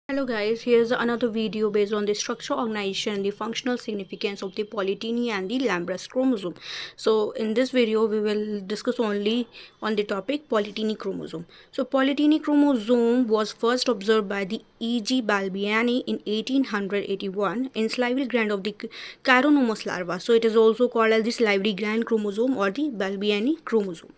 Hello guys, here's another video based on the structure, organization and the functional significance of the Polytene and the Lambras chromosome. So in this video we will discuss only on the topic Polytene chromosome. So Polytene chromosome was first observed by the E.G. Balbiani in 1881 in salivary gland of the Chironomous larva. So it is also called as the salivary gland chromosome or the Balbiani chromosome.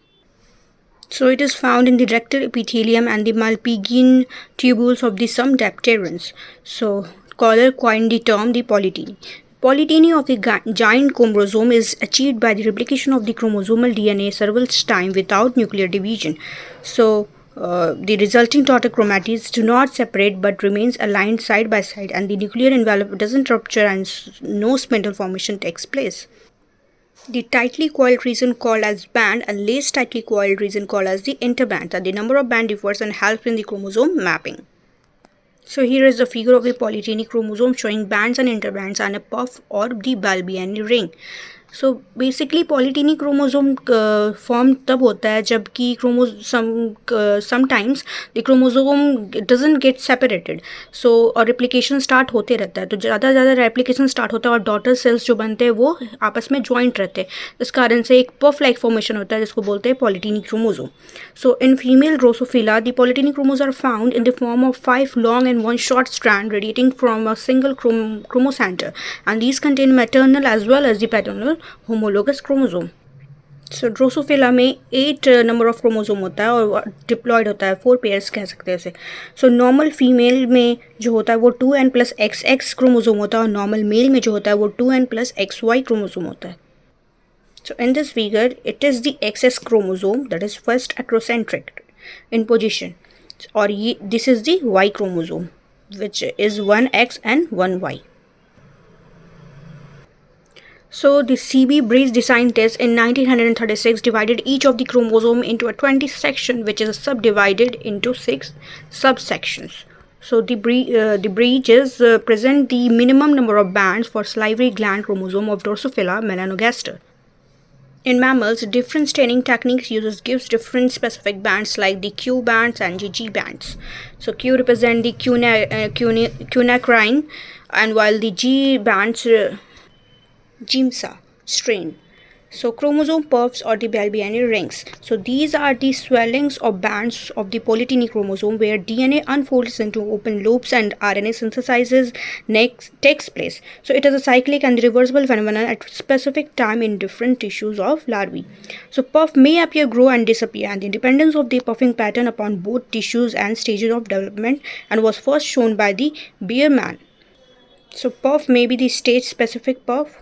So it is found in the rectal epithelium and the Malpighian tubules of the some dipterans. So Collar coined the term the polytene. Polytene of the giant chromosome is achieved by the replication of the chromosomal DNA several times without nuclear division. So the resulting daughter chromatids do not separate but remains aligned side by side, and the nuclear envelope doesn't rupture and no spindle formation takes place. The tightly coiled region called as band and less tightly coiled region called as the interbands, and the number of band differs and helps in the chromosome mapping. So here is the figure of a polytene chromosome showing bands and interbands and a puff or the Balbiani ring. So basically polytene chromosome form तब होता है जबकि sometimes the chromosome doesn't get separated. So और replication start होते रहता है, तो ज़्यादा replication start होता है और daughter cells जो बनते हैं वो आपस में joint रहते हैं. इस कारण से एक puff like formation होता है जिसको बोलते हैं polytene chromosome. So in female Drosophila, the polytene chromosomes are found in the form of 5 long and 1 short strand radiating from a single chromocenter, and these contain maternal as well as the paternal homologous chromosome. So Drosophila में 8 number of chromosome होता है और diploid होता है, 4 pairs कह सकते हैं उसे. सो नॉर्मल फीमेल में जो होता है वो 2n प्लस XX क्रोमोसोम होता है और नॉर्मल मेल में जो होता है वो 2n प्लस XY क्रोमोसोम होता है. So in this figure, it is the XS chromosome that is first acrocentric in position, or this is the Y chromosome, which is 1X and 1Y. So the C.B. Breeze, the scientist, in 1936 divided each of the chromosome into a 20 section, which is subdivided into 6 subsections. So the breeches present the minimum number of bands for salivary gland chromosome of Drosophila melanogaster. In mammals, different staining techniques uses gives different specific bands like the Q bands and the G bands. So Q represent the quinacrine, and while the G bands Gimsa strain. So chromosome puffs or the Balbiani rings. So these are the swellings or bands of the polytene chromosome where DNA unfolds into open loops and RNA synthesizes takes place. So it is a cyclic and reversible phenomenon at specific time in different tissues of larvae. So puff may appear, grow and disappear, and the dependence of the puffing pattern upon both tissues and stages of development, and was first shown by the Biermann. So puff may be the stage specific puff,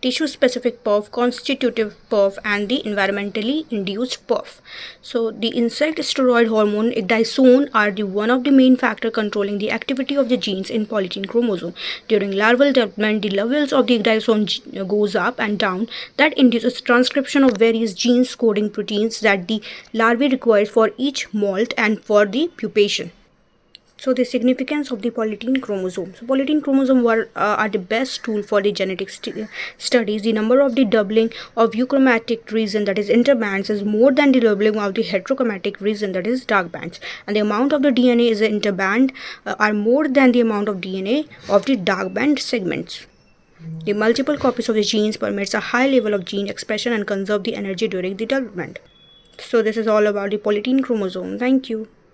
tissue specific puff, constitutive puff and the environmentally induced puff. So the insect steroid hormone ecdysone are the one of the main factor controlling the activity of the genes in polytene chromosome. During larval development, the levels of the ecdysone goes up and down. That induces transcription of various genes coding proteins that the larvae requires for each molt and for the pupation. So the significance of the polytene chromosome. So polytene chromosomes are the best tool for the genetic studies. The number of the doubling of euchromatic region, that is interbands, is more than the doubling of the heterochromatic region, that is dark bands, and the amount of the DNA is interband are more than the amount of DNA of the dark band segments. The multiple copies of the genes permits a high level of gene expression and conserve the energy during the development. So this is all about the polytene chromosome. Thank you.